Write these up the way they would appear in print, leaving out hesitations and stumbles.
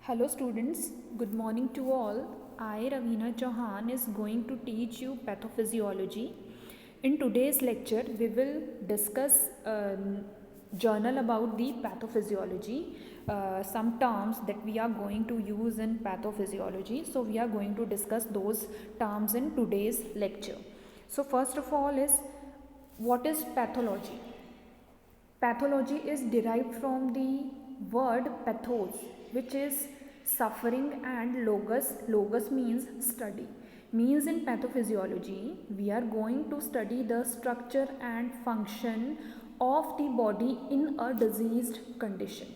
Hello students, good morning to all. I Ravina Chauhan is going to teach you pathophysiology. In today's lecture, we will discuss a journal about the pathophysiology, some terms that we are going to use in pathophysiology. So we are going to discuss those terms in today's lecture. So first of all is, what is pathology? Pathology is derived from the word pathos, which is suffering, and logos means study. Means in pathophysiology, we are going to study the structure and function of the body in a diseased condition.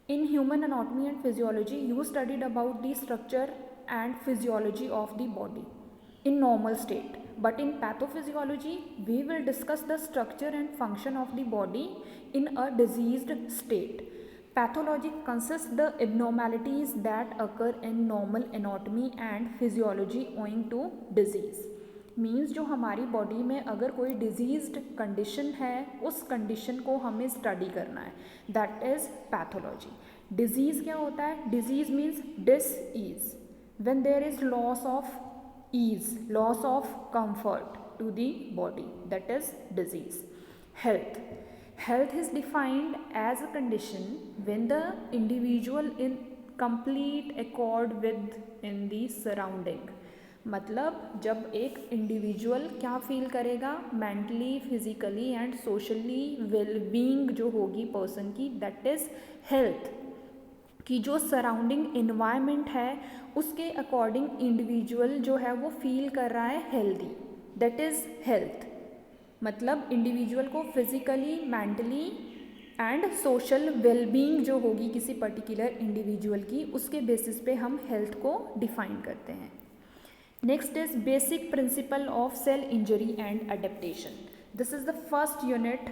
In human anatomy and physiology, you studied about the structure and physiology of the body in normal state. But in pathophysiology, we will discuss the structure and function of the body in a diseased state. Pathology consists the abnormalities that occur in normal anatomy and physiology owing to disease. Means जो हमारी body में अगर कोई diseased condition है, उस condition को हमें study करना है, दैट इज पैथोलॉजी. डिजीज़ क्या होता है? Disease means dis ease, when there is loss of ease, loss of comfort to the body, that is disease. Health is defined as a condition when the individual in complete accord with in the surrounding. मतलब जब एक individual क्या feel करेगा, mentally, physically and socially wellbeing जो होगी person की, that is health. कि जो सराउंडिंग इन्वायरमेंट है उसके अकॉर्डिंग इंडिविजुअल जो है वो फील कर रहा है हेल्दी, दैट इज़ हेल्थ. मतलब इंडिविजुअल को physically, mentally and social wellbeing जो होगी किसी पर्टिकुलर इंडिविजुअल की, उसके बेसिस पे हम हेल्थ को डिफाइन करते हैं. Next is basic principle of cell injury and adaptation. This is the first unit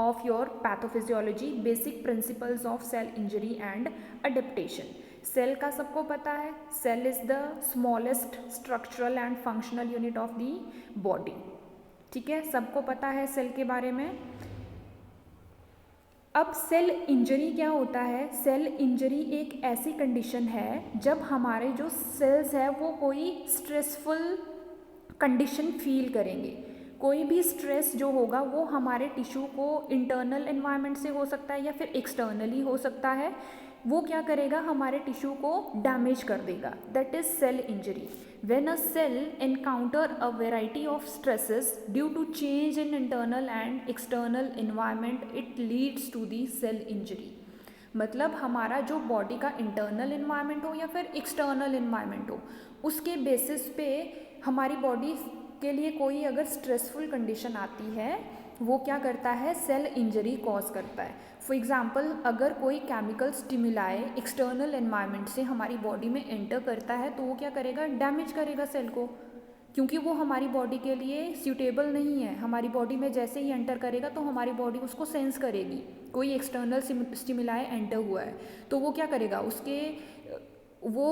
of your pathophysiology, basic principles of cell injury and adaptation. Cell का सबको पता है, cell is the smallest structural and functional unit of the body. ठीक है, सबको पता है cell के बारे में. अब सेल इंजरी क्या होता है? सेल इंजरी एक ऐसी कंडीशन है जब हमारे जो सेल्स है वो कोई स्ट्रेसफुल कंडीशन फील करेंगे. कोई भी स्ट्रेस जो होगा वो हमारे टिश्यू को इंटरनल एनवायरनमेंट से हो सकता है या फिर एक्सटर्नली हो सकता है. वो क्या करेगा? हमारे टिश्यू को डैमेज कर देगा, that is cell injury. When a cell encounter a variety of stresses due to change in internal and external environment, it leads to the cell injury. मतलब हमारा जो बॉडी का इंटरनल एनवायरनमेंट हो या फिर एक्सटर्नल एनवायरनमेंट हो, उसके basis पे हमारी बॉडी के लिए कोई अगर स्ट्रेसफुल कंडीशन आती है, वो क्या करता है? सेल इंजरी कॉज करता है. फॉर एग्जांपल, अगर कोई केमिकल स्टिमुलाई एक्सटर्नल एनवायरनमेंट से हमारी बॉडी में एंटर करता है तो वो क्या करेगा? डैमेज करेगा सेल को, क्योंकि वो हमारी बॉडी के लिए सूटेबल नहीं है. हमारी बॉडी में जैसे ही एंटर करेगा तो हमारी बॉडी उसको सेंस करेगी. कोई एक्सटर्नल स्टिमुलाई एंटर हुआ है तो वो क्या करेगा? वो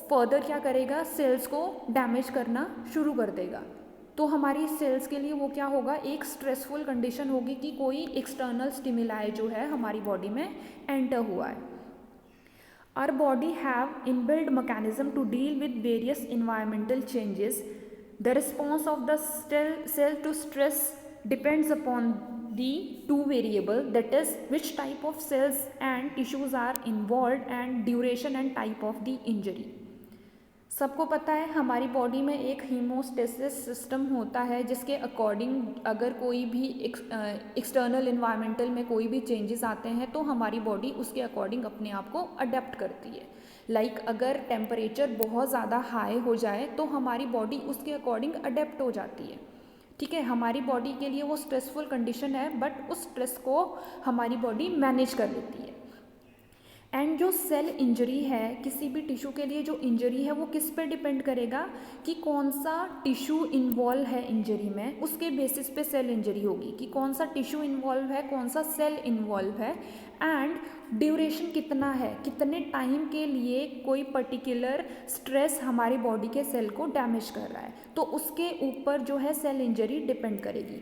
फर्दर क्या करेगा? सेल्स को डैमेज करना शुरू कर देगा. तो हमारी सेल्स के लिए वो क्या होगा? एक स्ट्रेसफुल कंडीशन होगी कि कोई एक्सटर्नल स्टिमुलाई जो है हमारी बॉडी में एंटर हुआ है. Our body have inbuilt mechanism to deal with various environmental changes. The response of the cell to stress depends upon the two variable, that is which type of cells and tissues are involved and duration and type of the injury. सबको पता है हमारी body में एक haemostasis system होता है जिसके according अगर कोई भी एक्सटर्नल इन्वायरमेंटल में कोई भी चेंजेस आते हैं तो हमारी बॉडी उसके अकॉर्डिंग अपने आप को अडेप्ट करती है. लाइक अगर टेम्परेचर बहुत ज़्यादा हाई हो जाए तो हमारी बॉडी उसके अकॉर्डिंग अडेप्ट हो जाती है. ठीक है, हमारी बॉडी के लिए वो स्ट्रेसफुल कंडीशन है, बट उस स्ट्रेस को हमारी बॉडी मैनेज कर लेती है. एंड जो सेल इंजरी है, किसी भी टिश्यू के लिए जो इंजरी है वो किस पे डिपेंड करेगा कि कौन सा टिश्यू इन्वॉल्व है इंजरी में, उसके बेसिस पे सेल इंजरी होगी कि कौन सा टिश्यू इन्वॉल्व है, कौन सा सेल इन्वॉल्व है, एंड ड्यूरेशन कितना है, कितने टाइम के लिए कोई पर्टिकुलर स्ट्रेस हमारी बॉडी के सेल को डैमेज कर रहा है, तो उसके ऊपर जो है सेल इंजरी डिपेंड करेगी.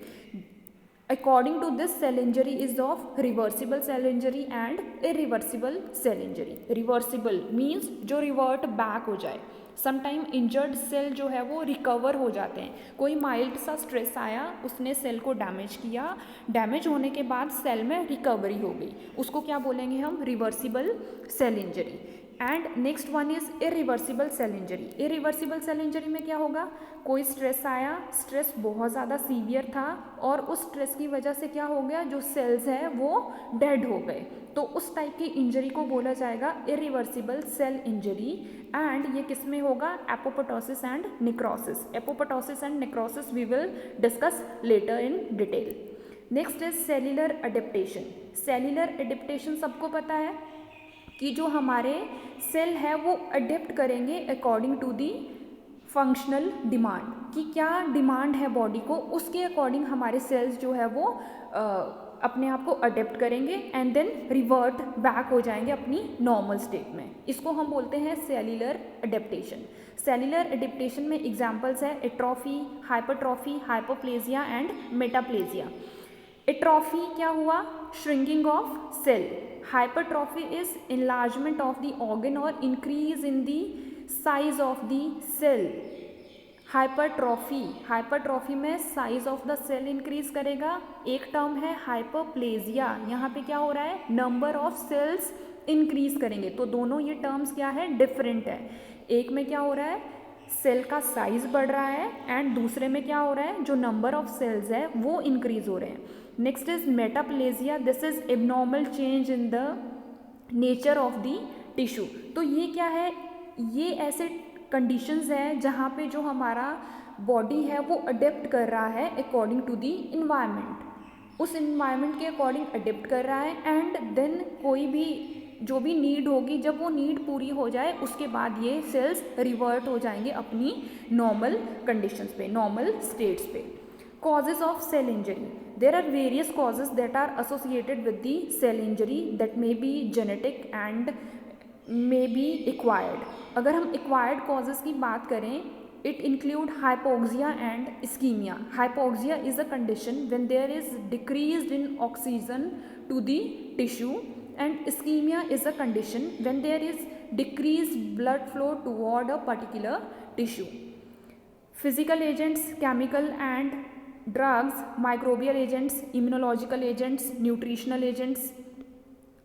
According to this, cell injury is of reversible cell injury and irreversible cell injury. Reversible means जो revert back हो जाए. समटाइम इंजर्ड सेल जो है वो रिकवर हो जाते हैं. कोई माइल्ड सा स्ट्रेस आया, उसने सेल को डैमेज किया, डैमेज होने के बाद सेल में रिकवरी हो गई, उसको क्या बोलेंगे हम? Reversible cell injury. And next one is irreversible cell injury. Irreversible cell injury में क्या होगा? कोई स्ट्रेस आया, स्ट्रेस बहुत ज़्यादा सीवियर था और उस स्ट्रेस की वजह से क्या हो गया, जो सेल्स हैं वो डेड हो गए, तो उस टाइप की इंजरी को बोला जाएगा इरिवर्सिबल सेल इंजरी. एंड ये किस में होगा? Apoptosis and necrosis. Apoptosis and necrosis we will discuss later in detail. Next is cellular adaptation. Cellular adaptation सबको पता है कि जो हमारे सेल है वो अडेप्ट करेंगे according to the functional demand, कि क्या डिमांड है बॉडी को, उसके अकॉर्डिंग हमारे सेल्स जो है वो अपने आप को अडेप्ट करेंगे एंड देन रिवर्ट बैक हो जाएंगे अपनी नॉर्मल स्टेट में. इसको हम बोलते हैं सेल्यूलर अडेप्टेशन. सेल्यूलर अडेप्टेशन में एग्जांपल्स है atrophy, hypertrophy, hypoplasia and metaplasia. Atrophy क्या हुआ? Shrinking of cell. Hypertrophy is enlargement of the organ or increase in the size of the cell. Hypertrophy में size of the cell increase करेगा. एक term है hypoplasia, यहाँ पे क्या हो रहा है? नंबर ऑफ सेल्स इंक्रीज करेंगे. तो दोनों ये टर्म्स क्या है? डिफरेंट है. एक में क्या हो रहा है? सेल का साइज बढ़ रहा है एंड दूसरे में क्या हो रहा है? जो नंबर ऑफ सेल्स है वो इंक्रीज हो रहे हैं. Next is metaplasia. This is abnormal change in the nature of the tissue. तो ये क्या है? ये ऐसे कंडीशंस हैं जहाँ पे जो हमारा बॉडी है वो अडेप्ट कर रहा है अकॉर्डिंग टू द इन्वायरमेंट. उस इन्वायरमेंट के अकॉर्डिंग अडेप्ट कर रहा है एंड देन कोई भी जो भी नीड होगी, जब वो नीड पूरी हो जाए उसके बाद ये सेल्स रिवर्ट हो जाएंगे अपनी नॉर्मल कंडीशंस पे, नॉर्मल स्टेट्स पे. Causes of cell injury. There are various causes that are associated with the cell injury that may be genetic and may be acquired. अगर हम acquired causes की बात करें, it include hypoxia and ischemia. Hypoxia is a condition when there is decreased in oxygen to the tissue, and ischemia is a condition when there is decreased blood flow toward a particular tissue. Physical agents, chemical and drugs, microbial agents, immunological agents, nutritional agents,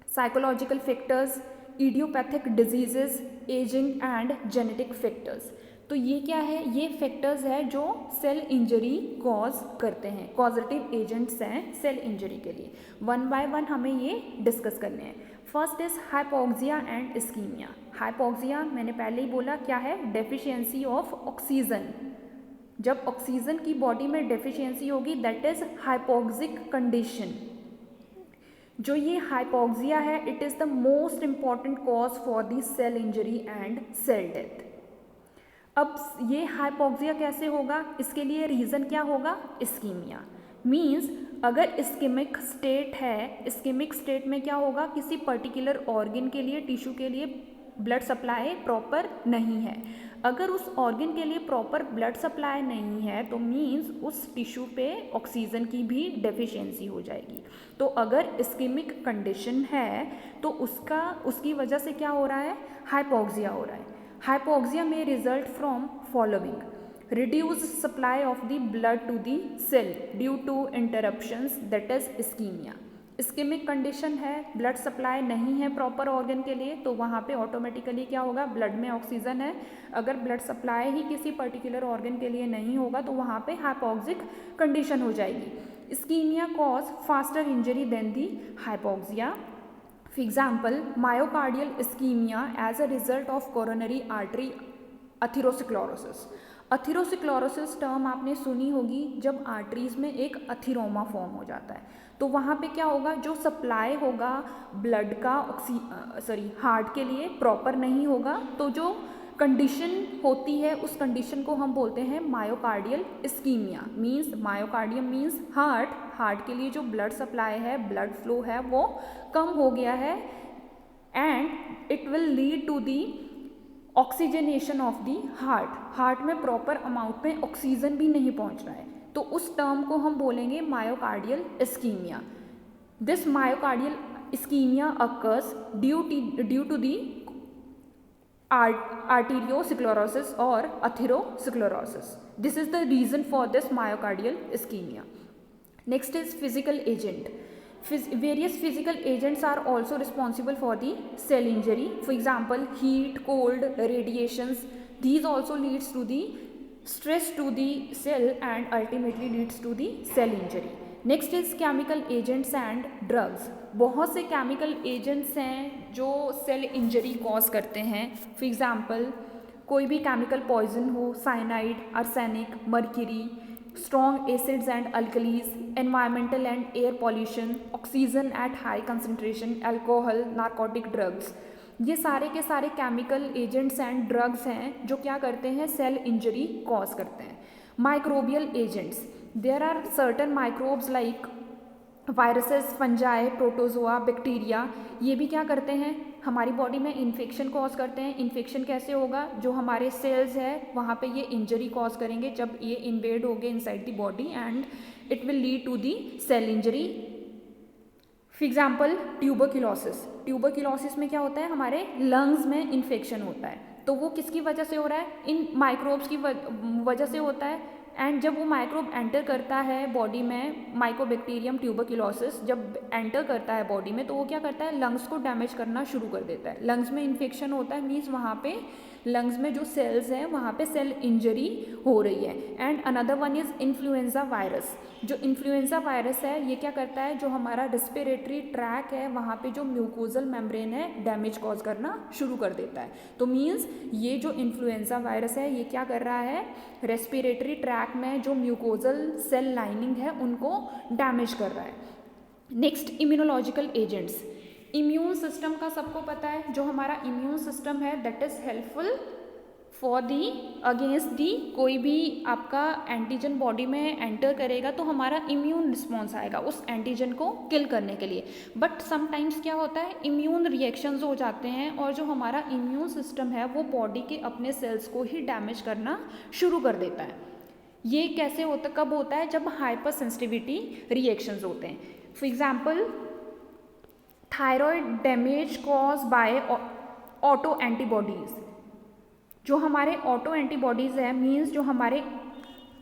psychological factors, idiopathic diseases, aging and genetic factors. तो ये क्या है? ये factors है जो cell injury cause करते हैं, causative agents हैं सेल इंजरी के लिए. वन बाय वन हमें ये डिस्कस करने हैं. First is hypoxia and ischaemia. Hypoxia मैंने पहले ही बोला क्या है? Deficiency of oxygen. जब ऑक्सीजन की बॉडी में डेफिशिएंसी होगी दैट इज हाइपोक्सिक कंडीशन. जो ये हाइपोक्सिया है it is the most important cause for the cell injury and cell death. अब ये हाइपोक्सिया कैसे होगा? इसके लिए रीज़न क्या होगा? इस्कीमिया. मीन्स अगर इस्कीमिक स्टेट है, इस्कीमिक स्टेट में क्या होगा? किसी पर्टिकुलर ऑर्गन के लिए, टिश्यू के लिए ब्लड सप्लाई प्रॉपर नहीं है. अगर उस ऑर्गन के लिए प्रॉपर ब्लड सप्लाई नहीं है तो मीन्स उस टिश्यू पे ऑक्सीजन की भी डेफिशिएंसी हो जाएगी. तो अगर इस्कीमिक कंडीशन है तो उसकी वजह से क्या हो रहा है? हाइपोक्सिया हो रहा है. हाइपोक्सिया में result from following: reduced supply of the blood to the cell due to interruptions, that is ischemia. Ischaemic condition है, ब्लड सप्लाई नहीं है प्रॉपर ऑर्गन के लिए, तो वहाँ पे ऑटोमेटिकली क्या होगा? ब्लड में ऑक्सीजन है. अगर ब्लड सप्लाई ही किसी पर्टिकुलर ऑर्गन के लिए नहीं होगा तो वहाँ पे हाइपोक्सिक कंडीशन हो जाएगी. Ischaemia cause faster injury than the hypoxia. For example myocardial ischaemia as a result of coronary artery atherosclerosis. Atherosclerosis term आपने सुनी होगी, जब आर्टरीज में एक अथीरोमा फॉर्म हो जाता है तो वहाँ पे क्या होगा? जो सप्लाई होगा ब्लड का हार्ट के लिए प्रॉपर नहीं होगा, तो जो कंडीशन होती है उस कंडीशन को हम बोलते हैं myocardial ischaemia. Means myocardium means heart. Heart के लिए जो ब्लड सप्लाई है, ब्लड फ्लो है वो कम हो गया है and it will lead to the oxygenation of the heart. Heart में प्रॉपर अमाउंट में ऑक्सीजन भी नहीं पहुंच रहा है तो उस टर्म को हम बोलेंगे myocardial ischaemia. This myocardial ischaemia occurs due to the arteriosclerosis or atherosclerosis. This is the reason for this myocardial ischemia. Next is physical agent. Various physical agents are also responsible for the cell injury. For example, heat, cold, radiations. These also leads to the stress to the cell and ultimately leads to the cell injury. Next is chemical agents and drugs. बहुत से chemical agents हैं जो cell injury cause करते हैं। For example कोई भी chemical poison हो, cyanide, arsenic, mercury, strong acids and alkalis, environmental and air pollution, oxygen at high concentration, alcohol, narcotic drugs, ये सारे के सारे केमिकल एजेंट्स एंड ड्रग्स हैं जो क्या करते हैं, सेल इंजरी कॉज करते हैं। Microbial agents, there are certain microbes like viruses, fungi, protozoa, bacteria, ये भी क्या करते हैं, हमारी बॉडी में इन्फेक्शन कॉज करते हैं। इन्फेक्शन कैसे होगा, जो हमारे सेल्स है वहाँ पे ये इंजरी कॉज करेंगे जब ये इन्वेड होंगे inside the body and it will lead to the cell injury. For example tuberculosis. Tuberculosis में क्या होता है, हमारे लंग्स में इन्फेक्शन होता है, तो वो किसकी वजह से हो रहा है, इन माइक्रोब्स की वजह से होता है। एंड जब वो माइक्रोब एंटर करता है बॉडी में, माइकोबैक्टीरियम ट्यूबरक्यूलोसिस जब एंटर करता है बॉडी में, तो वो क्या करता है, लंग्स को डैमेज करना शुरू कर देता है। लंग्स में इन्फेक्शन होता है, मीन्स वहाँ पे लंग्स में जो सेल्स हैं वहाँ पे सेल इंजरी हो रही है। And another one is influenza virus. जो इन्फ्लुएंजा वायरस है ये क्या करता है, जो हमारा रेस्पिरेटरी ट्रैक है वहाँ पे जो म्यूकोजल मेम्ब्रेन है डैमेज कॉज करना शुरू कर देता है। तो मीन्स ये जो इन्फ्लुएंजा वायरस है ये क्या कर रहा है, रेस्पिरेटरी ट्रैक में जो म्यूकोजल सेल लाइनिंग है उनको डैमेज कर रहा है। Next immunological agents. Immune system का सबको पता है, जो हमारा इम्यून सिस्टम है that is helpful for the against the, कोई भी आपका एंटीजन बॉडी में एंटर करेगा तो हमारा इम्यून रिस्पॉन्स आएगा उस एंटीजन को किल करने के लिए। बट समटाइम्स क्या होता है, इम्यून रिएक्शंस हो जाते हैं और जो हमारा इम्यून सिस्टम है वो बॉडी के अपने सेल्स को ही डैमेज करना शुरू कर देता है। ये कैसे होता, कब होता है, जब हाइपर सेंसिटिविटी रिएक्शंस होते हैं। For example thyroid damage cause by auto antibodies. जो हमारे ऑटो एंटीबॉडीज़ है मीन्स जो हमारे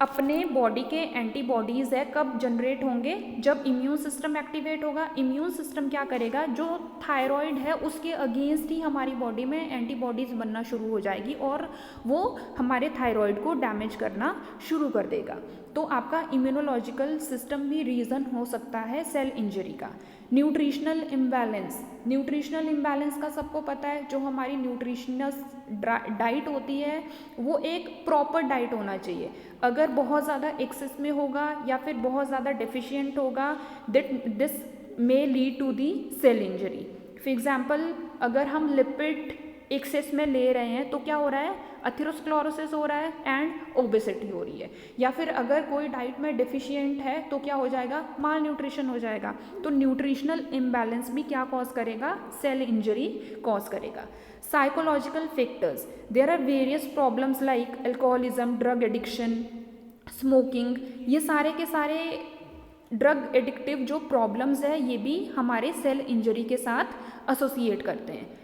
अपने बॉडी के एंटीबॉडीज़ है कब जनरेट होंगे, जब इम्यून सिस्टम एक्टिवेट होगा। इम्यून सिस्टम क्या करेगा, जो थायराइड है उसके अगेंस्ट ही हमारी बॉडी में एंटीबॉडीज़ बनना शुरू हो जाएगी और वो हमारे थायराइड को डैमेज करना शुरू कर देगा। तो आपका इम्यूनोलॉजिकल सिस्टम भी रीज़न हो सकता है सेल इंजरी का। Nutritional imbalance. न्यूट्रिशनल इम्बैलेंस का सबको पता है, जो हमारी न्यूट्रिशनस डाइट होती है वो एक प्रॉपर डाइट होना चाहिए। अगर बहुत ज़्यादा एक्सेस में होगा या फिर बहुत ज़्यादा डेफिशिएंट होगा this may lead to the cell injury. For example अगर हम लिपिड एक्सेस में ले रहे हैं तो क्या हो रहा है, एथेरोस्क्लेरोसिस हो रहा है एंड ओबेसिटी हो रही है। या फिर अगर कोई डाइट में डेफिशिएंट है तो क्या हो जाएगा, माल न्यूट्रिशन हो जाएगा। तो न्यूट्रिशनल इम्बैलेंस भी क्या कॉज करेगा, सेल इंजरी कॉज करेगा। Psychological factors, there are various problems like alcoholism, drug addiction, smoking. ये सारे के सारे ड्रग एडिक्टिव जो प्रॉब्लम्स है ये भी हमारे सेल इंजरी के साथ एसोसिएट करते हैं।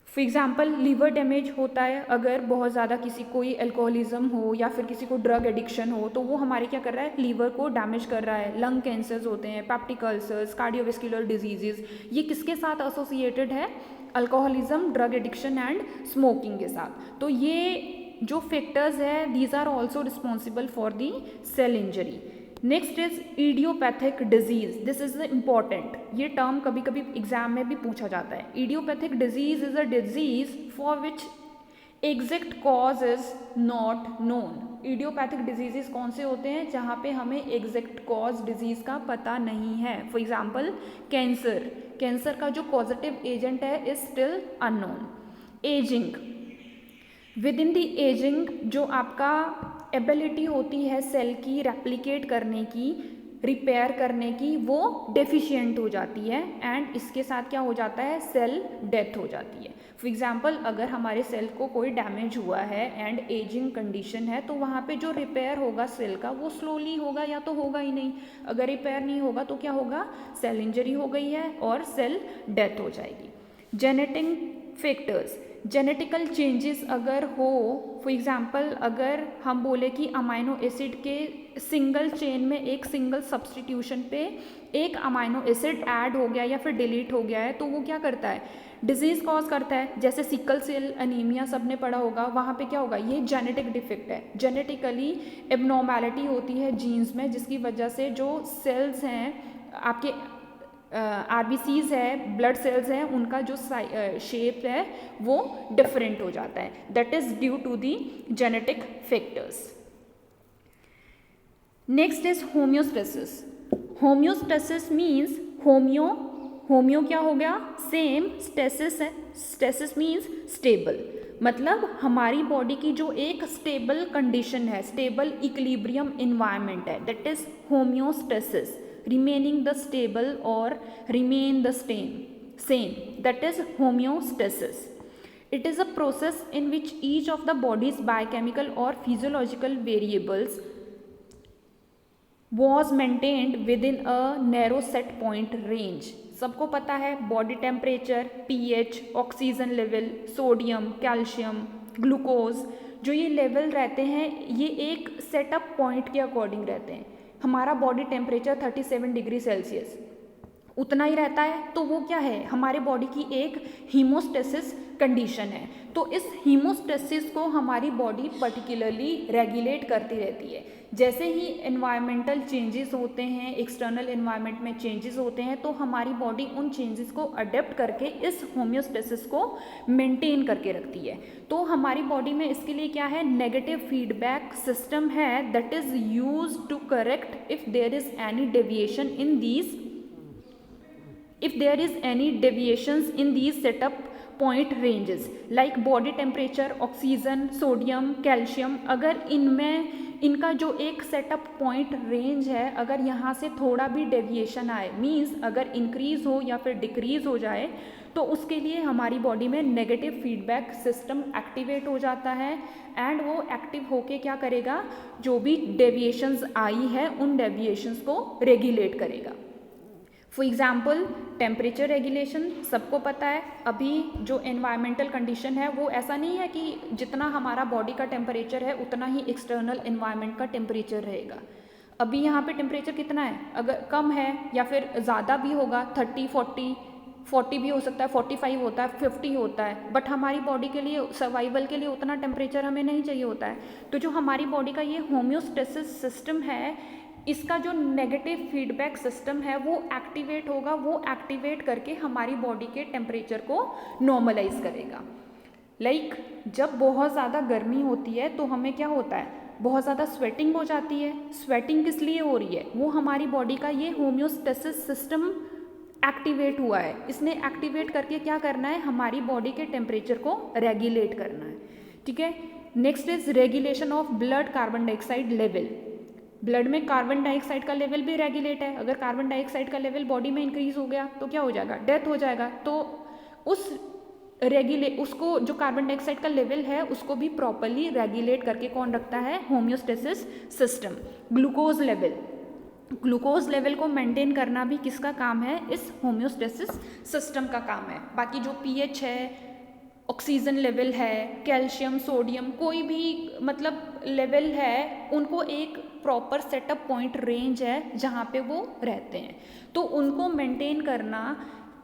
फॉर एग्जाम्पल लीवर डैमेज होता है अगर बहुत ज़्यादा किसी कोई अल्कोहलिज्म हो या फिर किसी को ड्रग एडिक्शन हो, तो वो हमारे क्या कर रहा है, लीवर को डैमेज कर रहा है। लंग कैंसर्स होते हैं, पेप्टिक अल्सर्स, कार्डियोवैस्कुलर डिजीजेस, ये किसके साथ एसोसिएटेड है, alcoholism, drug addiction and smoking के साथ। तो ये जो फैक्टर्स है these are also responsible for the cell injury. Next is idiopathic disease. This is important, ये टर्म कभी कभी एग्जाम में भी पूछा जाता है। Idiopathic disease is a disease for which exact cause is not known. Idiopathic diseases कौन से होते हैं, जहाँ पे हमें एग्जैक्ट कॉज डिजीज का पता नहीं है। फॉर एग्जाम्पल कैंसर, कैंसर का जो पॉजिटिव एजेंट है is still unknown. Ageing, with in the ageing जो आपका एबिलिटी होती है सेल की रेप्लिकेट करने की, रिपेयर करने की वो डेफिशिएंट हो जाती है एंड इसके साथ क्या हो जाता है, सेल डेथ हो जाती है। फॉर एग्जांपल अगर हमारे सेल को कोई डैमेज हुआ है एंड एजिंग कंडीशन है तो वहाँ पे जो रिपेयर होगा सेल का वो स्लोली होगा या तो होगा ही नहीं। अगर रिपेयर नहीं होगा तो क्या होगा, सेल इंजरी हो गई है और सेल डेथ हो जाएगी। जेनेटिक फैक्टर्स, जेनेटिकल चेंजेस अगर हो, फॉर एग्जांपल अगर हम बोले कि अमाइनो एसिड के सिंगल चेन में एक सिंगल सब्सटीट्यूशन पे एक अमाइनो एसिड ऐड हो गया या फिर डिलीट हो गया है तो वो क्या करता है, डिजीज़ कॉज करता है। जैसे सिकल सेल अनीमिया सबने पढ़ा होगा, वहाँ पे क्या होगा, ये जेनेटिक डिफेक्ट है, जेनेटिकली एबनॉर्मैलिटी होती है जीन्स में जिसकी वजह से जो सेल्स हैं आपके आरबीसीज है, ब्लड सेल्स हैं, उनका जो शेप है वो डिफरेंट हो जाता है। That is due to the genetic factors. Next is homeostasis. Homeostasis means homeo क्या हो गया, सेम, स्टेसिस है, स्टेसिस मीन्स स्टेबल, मतलब हमारी बॉडी की जो एक स्टेबल कंडीशन है, स्टेबल इक्विलिब्रियम इन्वायरमेंट है, that is homeostasis, remaining the stable or remain the same, that is homeostasis. It is a process in which each of the body's biochemical or physiological variables was maintained within a narrow set point range. सबको पता है body temperature, pH, oxygen level, sodium, calcium, glucose, जो ये level रहते हैं ये एक setup point के अकॉर्डिंग रहते हैं। हमारा बॉडी टेम्परेचर 37 डिग्री सेल्सियस उतना ही रहता है तो वो क्या है, हमारे बॉडी की एक हीमोस्टेसिस कंडीशन है। तो इस हीमोस्टेसिस को हमारी बॉडी पर्टिकुलरली रेगुलेट करती रहती है। जैसे ही एनवायरमेंटल चेंजेस होते हैं, एक्सटर्नल एनवायरनमेंट में चेंजेस होते हैं तो हमारी बॉडी उन चेंजेस को अडेप्ट करके इस होम्योस्टेसिस को मेंटेन करके रखती है। तो हमारी बॉडी में इसके लिए क्या है, नेगेटिव फीडबैक सिस्टम है that is used to correct if there is any deviation in these if there is any deviations in these setup point ranges like body temperature, oxygen, sodium, calcium, अगर इनमें इनका जो एक setup point range है अगर यहाँ से थोड़ा भी डेविएशन आए, मीन्स अगर इंक्रीज हो या फिर डिक्रीज हो जाए तो उसके लिए हमारी बॉडी में नेगेटिव फीडबैक सिस्टम एक्टिवेट हो जाता है एंड वो एक्टिव होके क्या करेगा, जो भी डेविएशंस आई है उन डेविएशंस को रेगुलेट करेगा। फॉर एग्जाम्पल टेम्परेचर रेगुलेशन, सबको पता है अभी जो एनवायरमेंटल कंडीशन है वो ऐसा नहीं है कि जितना हमारा बॉडी का टेम्परेचर है उतना ही एक्सटर्नल एनवायरनमेंट का टेम्परेचर रहेगा। अभी यहाँ पे टेम्परेचर कितना है, अगर कम है या फिर ज़्यादा भी होगा, 30, 40 भी हो सकता है, 45 होता है, 50 होता है, बट हमारी बॉडी के लिए सर्वाइवल के लिए उतना टेम्परेचर हमें नहीं चाहिए होता है। तो जो हमारी बॉडी का ये होम्योस्टेसिस सिस्टम है, इसका जो नेगेटिव फीडबैक सिस्टम है वो एक्टिवेट होगा, वो एक्टिवेट करके हमारी बॉडी के टेम्परेचर को नॉर्मलाइज करेगा। लाइक जब बहुत ज़्यादा गर्मी होती है तो हमें क्या होता है, बहुत ज़्यादा स्वेटिंग हो जाती है। स्वेटिंग किस लिए हो रही है, वो हमारी बॉडी का ये होम्योस्टेसिस सिस्टम एक्टिवेट हुआ है। इसने एक्टिवेट करके क्या करना है, हमारी बॉडी के टेम्परेचर को रेगुलेट करना है। ठीक है, next is regulation of blood carbon dioxide level. Blood में कार्बन डाइऑक्साइड का लेवल भी रेगुलेट है। अगर कार्बन डाइऑक्साइड का लेवल बॉडी में इंक्रीज हो गया तो क्या हो जाएगा, डेथ हो जाएगा। तो उसको जो कार्बन डाइऑक्साइड का लेवल है उसको भी प्रॉपरली रेगुलेट करके कौन रखता है, होम्योस्टेसिस सिस्टम। ग्लूकोज लेवल को मेंटेन करना भी किसका काम है, इस होम्योस्टेसिस सिस्टम का काम है। बाकी जो पीएच है, ऑक्सीजन लेवल है, कैल्शियम, सोडियम, कोई भी मतलब लेवल है, उनको एक प्रॉपर सेटअप पॉइंट रेंज है जहाँ पे वो रहते हैं। तो उनको मेंटेन करना,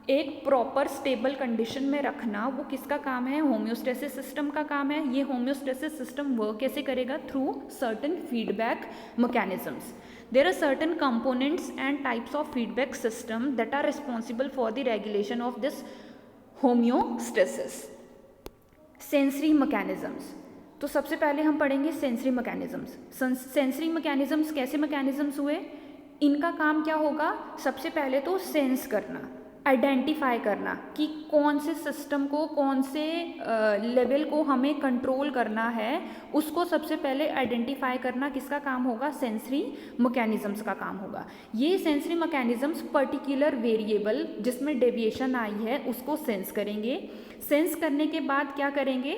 एक प्रॉपर स्टेबल कंडीशन में रखना, वो किसका काम है, होम्योस्टेसिस सिस्टम का काम है। ये होम्योस्टेसिस सिस्टम वर्क कैसे करेगा, through certain feedback mechanisms. There are certain components and types of feedback system that are responsible for the regulation of this homeostasis. Sensory mechanisms, तो सबसे पहले हम पढ़ेंगे सेंसरी मैकेनिज्म्स। सेंसरी मैकेनिज्म्स कैसे mechanisms हुए, इनका काम क्या होगा, सबसे पहले तो सेंस करना। आइडेंटिफाई करना कि कौन से सिस्टम को, कौन से लेवल को हमें कंट्रोल करना है, उसको सबसे पहले आइडेंटिफाई करना किसका काम होगा? सेंसरी मैकेनिज्म्स का काम होगा। ये सेंसरी मैकेनिज्म्स पर्टिकुलर वेरिएबल जिसमें डेविएशन आई है उसको सेंस करेंगे। सेंस करने के बाद क्या करेंगे?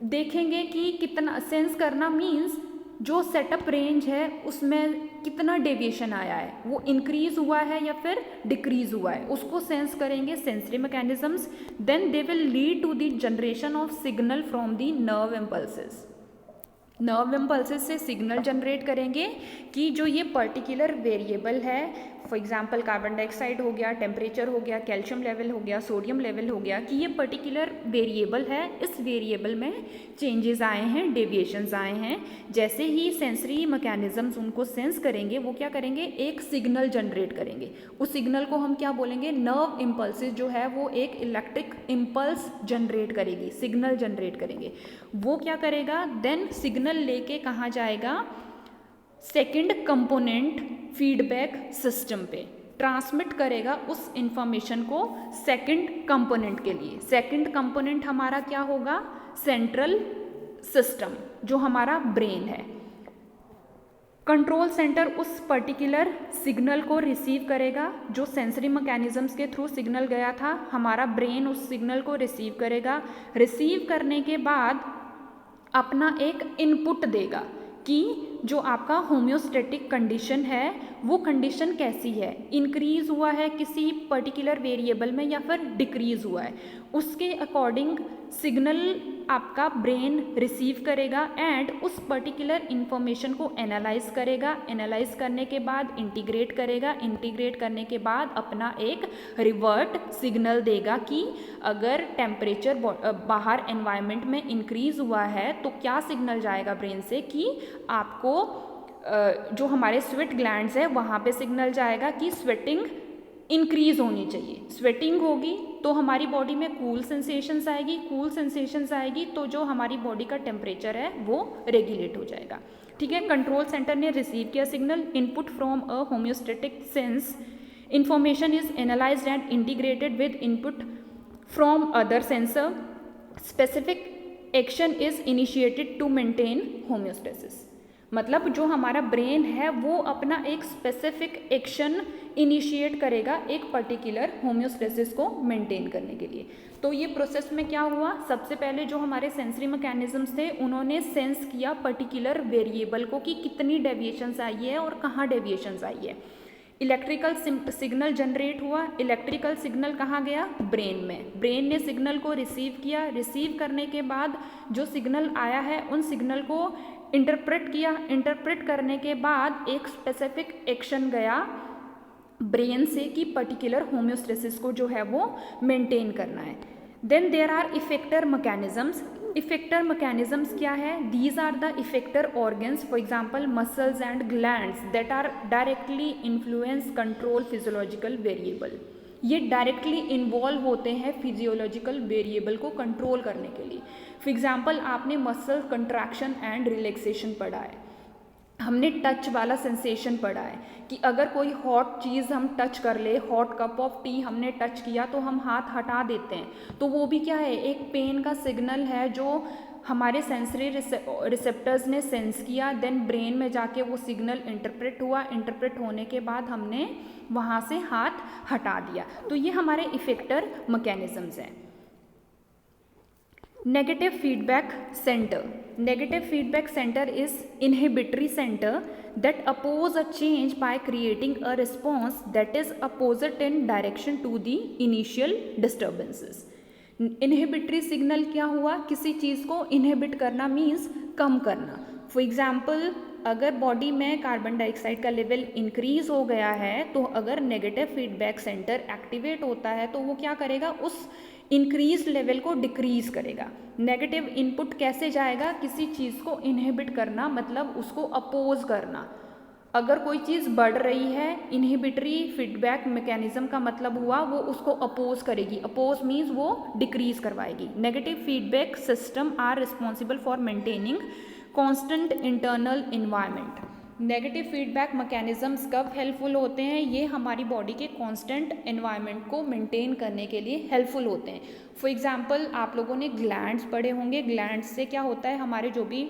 देखेंगे कि कितना, सेंस करना मीन्स जो सेटअप रेंज है उसमें कितना डेविएशन आया है, वो इंक्रीज हुआ है या फिर डिक्रीज हुआ है, उसको सेंस करेंगे sensory mechanisms. Then they will lead to the generation of signal from the nerve impulses. Nerve impulses से सिग्नल जनरेट करेंगे कि जो ये पर्टिकुलर वेरिएबल है, फॉर एग्जांपल कार्बन डाइऑक्साइड हो गया, टेम्परेचर हो गया, कैल्शियम लेवल हो गया, सोडियम लेवल हो गया, कि ये पर्टिकुलर वेरिएबल है, इस वेरिएबल में चेंजेस आए हैं, डेविएशंस आए हैं। जैसे ही सेंसरी मैकेनिज्म्स उनको सेंस करेंगे, वो क्या करेंगे? एक सिग्नल जनरेट करेंगे। उस सिग्नल को हम क्या बोलेंगे? नर्व इम्पल्सेस जो है वो एक इलेक्ट्रिक इम्पल्स जनरेट करेगी, सिग्नल जनरेट करेंगे। वो क्या करेगा? देन सिग्नल लेके कहाँ जाएगा? सेकेंड कंपोनेंट फीडबैक सिस्टम पे ट्रांसमिट करेगा उस इंफॉर्मेशन को सेकेंड कंपोनेंट के लिए। सेकेंड कंपोनेंट हमारा क्या होगा? सेंट्रल सिस्टम, जो हमारा ब्रेन है। कंट्रोल सेंटर उस पर्टिकुलर सिग्नल को रिसीव करेगा, जो सेंसरी मैकेनिज्म्स के थ्रू सिग्नल गया था, हमारा ब्रेन उस सिग्नल को रिसीव करेगा। रिसीव करने के बाद अपना एक इनपुट देगा कि जो आपका होम्योस्टेटिक कंडीशन है वो कंडीशन कैसी है, इंक्रीज हुआ है किसी पर्टिकुलर वेरिएबल में या फिर डिक्रीज हुआ है, उसके अकॉर्डिंग सिग्नल आपका ब्रेन रिसीव करेगा एंड उस पर्टिकुलर इंफॉर्मेशन को एनालाइज करेगा। एनालाइज करने के बाद इंटीग्रेट करेगा। इंटीग्रेट करने के बाद अपना एक रिवर्ट सिग्नल देगा कि अगर टेम्परेचर बाहर एनवायरनमेंट में इंक्रीज हुआ है तो क्या सिग्नल जाएगा ब्रेन से कि आपको जो हमारे स्वेट ग्लैंड्स है वहाँ पे सिग्नल जाएगा कि स्वेटिंग इंक्रीज होनी चाहिए। स्वेटिंग होगी तो हमारी बॉडी में कूल सेंसेशंस आएगी, कूल सेंसेशंस आएगी तो जो हमारी बॉडी का टेम्परेचर है वो रेगुलेट हो जाएगा। ठीक है, कंट्रोल सेंटर ने रिसीव किया signal, input from a homeostatic sense, information is analysed and integrated with input from other sensor, specific action is initiated to maintain homeostasis. मतलब जो हमारा ब्रेन है वो अपना एक स्पेसिफिक एक्शन इनिशिएट करेगा एक पर्टिकुलर होम्योस्टेसिस को मेंटेन करने के लिए। तो ये प्रोसेस में क्या हुआ? सबसे पहले जो हमारे सेंसरी मैकेनिज्म्स थे उन्होंने सेंस किया पर्टिकुलर वेरिएबल को कि कितनी डेविएशंस आई है और कहाँ डेविएशंस आई है। इलेक्ट्रिकल सिग्नल जनरेट हुआ। इलेक्ट्रिकल सिग्नल कहाँ गया? ब्रेन में। ब्रेन ने सिग्नल को रिसीव किया। रिसीव करने के बाद जो सिग्नल आया है उन सिग्नल को इंटरप्रेट किया। इंटरप्रेट करने के बाद एक स्पेसिफिक एक्शन गया ब्रेन से कि पर्टिकुलर होम्योस्टेसिस को जो है वो मेंटेन करना है। Then there are effector mechanisms. Effector mechanisms क्या है? These are the effector organs, for example muscles and glands that are directly influence control physiological variable. ये डायरेक्टली इन्वॉल्व होते हैं फिजियोलॉजिकल वेरिएबल को कंट्रोल करने के लिए। फॉर एग्जाम्पल आपने मसल कंट्रैक्शन एंड रिलैक्सेशन पढ़ा है, हमने टच वाला सेंसेशन पढ़ा है कि अगर कोई हॉट चीज़ हम टच कर ले, हॉट कप ऑफ टी हमने टच किया तो हम हाथ हटा देते हैं, तो वो भी क्या है? एक पेन का सिग्नल है जो हमारे सेंसरी रिसेप्टर्स ने सेंस किया। देन ब्रेन में जाके वो सिग्नल इंटरप्रेट हुआ। इंटरप्रेट होने के बाद हमने वहाँ से हाथ हटा दिया। तो ये हमारे इफेक्टर मैकेनिज्म्स हैं। Negative feedback centre. Negative feedback center is inhibitory center that oppose a change by creating a response that is opposite in direction to the initial disturbances. Inhibitory signal क्या हुआ? किसी चीज़ को inhibit करना means कम करना। For example, अगर body में carbon dioxide का लेवल इंक्रीज हो गया है तो अगर नेगेटिव फीडबैक सेंटर एक्टिवेट होता है तो वो क्या करेगा? उस इंक्रीज लेवल को डिक्रीज करेगा। नेगेटिव इनपुट कैसे जाएगा? किसी चीज़ को इनहिबिट करना मतलब उसको अपोज करना। अगर कोई चीज़ बढ़ रही है, इनहिबिटरी फीडबैक मैकेनिज्म का मतलब हुआ वो उसको अपोज करेगी। अपोज मीन्स वो डिक्रीज करवाएगी। Negative feedback system are responsible for maintaining constant internal environment. Negative feedback mechanisms कब हेल्पफुल होते हैं? ये हमारी बॉडी के कांस्टेंट एनवायरनमेंट को मेंटेन करने के लिए हेल्पफुल होते हैं। फॉर एग्जांपल आप लोगों ने ग्लैंड्स पढ़े होंगे। ग्लैंड्स से क्या होता है, हमारे जो भी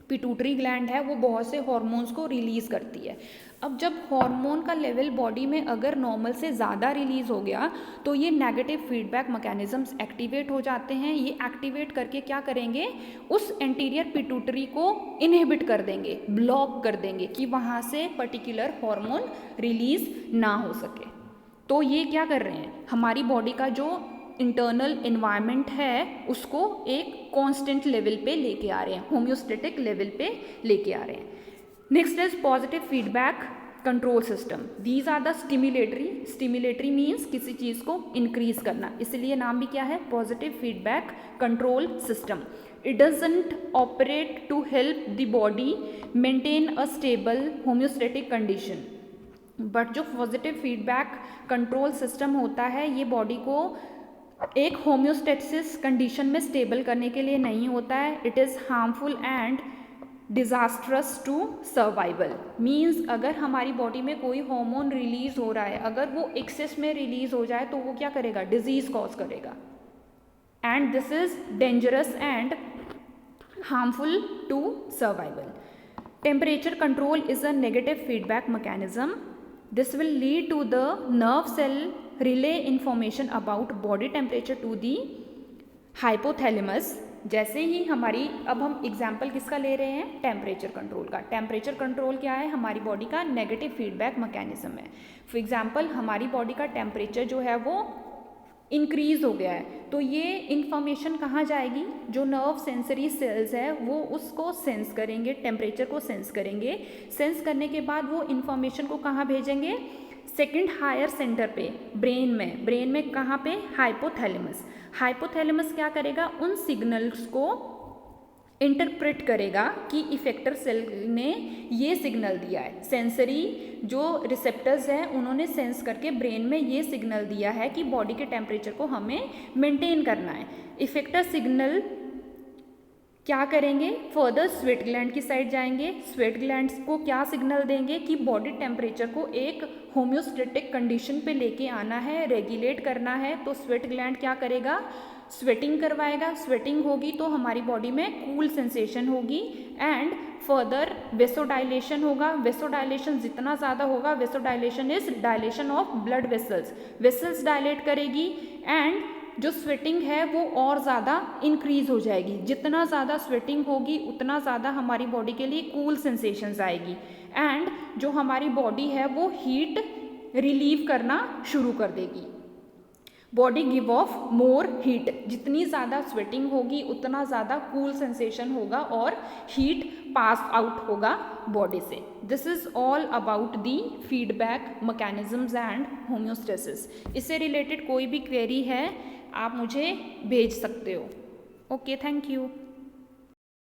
पिट्यूटरी ग्लैंड है वो बहुत से हार्मोन्स को रिलीज़ करती है। अब जब हार्मोन का लेवल बॉडी में अगर नॉर्मल से ज़्यादा रिलीज़ हो गया तो ये नेगेटिव फीडबैक मैकेनिज्म्स एक्टिवेट हो जाते हैं। ये एक्टिवेट करके क्या करेंगे, उस एंटीरियर पिट्यूटरी को इनहिबिट कर देंगे, ब्लॉक कर देंगे कि वहाँ से पर्टिकुलर हार्मोन रिलीज़ ना हो सके। तो ये क्या कर रहे हैं, हमारी बॉडी का जो इंटरनल इन्वायरमेंट है उसको एक कांस्टेंट लेवल पे लेके आ रहे हैं, होम्योस्टेटिक लेवल पे लेके आ रहे हैं। Next is positive feedback control system. These are the stimulatory means किसी चीज़ को इंक्रीज करना, इसलिए नाम भी क्या है, positive feedback control system. It doesn't operate to help the body maintain a stable homeostatic condition, but जो पॉजिटिव फीडबैक कंट्रोल सिस्टम होता है ये बॉडी को एक होम्योस्टेसिस कंडीशन में स्टेबल करने के लिए नहीं होता है। It is harmful and disastrous to survival. Means अगर हमारी बॉडी में कोई हार्मोन रिलीज हो रहा है, अगर वो एक्सेस में रिलीज हो जाए तो वो क्या करेगा, डिजीज कॉज करेगा, and this is dangerous and harmful to survival. Temperature control is a negative feedback mechanism. This will lead to the nerve cell relay information about body temperature to the hypothalamus. जैसे ही हमारी, अब हम example किसका ले रहे हैं, temperature control का। Temperature control क्या है, हमारी बॉडी का नेगेटिव फीडबैक मैकेनिज्म है। फॉर एग्जाम्पल हमारी बॉडी का टेम्परेचर जो है वो इंक्रीज हो गया है, तो ये इन्फॉर्मेशन कहाँ जाएगी, जो नर्व सेंसरी सेल्स है वो उसको सेंस करेंगे, टेम्परेचर को सेंस करेंगे। सेंस करने के बाद वो इन्फॉर्मेशन को कहाँ भेजेंगे, सेकंड हायर सेंटर पे, ब्रेन में कहाँ पे, हाइपोथैलेमस। हाइपोथैलेमस क्या करेगा, उन सिग्नल्स को इंटरप्रेट करेगा कि इफेक्टर सेल ने ये सिग्नल दिया है। सेंसरी जो रिसेप्टर्स हैं उन्होंने सेंस करके ब्रेन में ये सिग्नल दिया है कि बॉडी के टेम्परेचर को हमें मेंटेन करना है। इफेक्टर सिग्नल क्या करेंगे, फर्दर स्वेट ग्लैंड की साइड जाएंगे। स्वेट ग्लैंड्स को क्या सिग्नल देंगे कि बॉडी टेम्परेचर को एक होम्योस्टेटिक कंडीशन पे लेके आना है, रेगुलेट करना है। तो स्वेट ग्लैंड क्या करेगा, स्वेटिंग करवाएगा। स्वेटिंग होगी तो हमारी बॉडी में कूल सेंसेशन होगी एंड फर्दर वेसोडाइलेशन होगा। वेसोडाइलेशन जितना ज़्यादा होगा, vasodilation is dilation of blood vessels, vessels dilate करेगी एंड जो स्वेटिंग है वो और ज़्यादा इंक्रीज हो जाएगी। जितना ज़्यादा स्वेटिंग होगी उतना ज़्यादा हमारी बॉडी के लिए कूल सेंसेशंस आएगी एंड जो हमारी बॉडी है वो हीट रिलीव करना शुरू कर देगी। Body give of more heat, जितनी ज़्यादा स्वेटिंग होगी उतना ज़्यादा कूल सेंसेशन होगा और हीट पास आउट होगा बॉडी से। This is all about the feedback mechanisms and homeostasis. इससे रिलेटेड कोई भी क्वेरी है आप मुझे भेज सकते हो। Okay, thank you.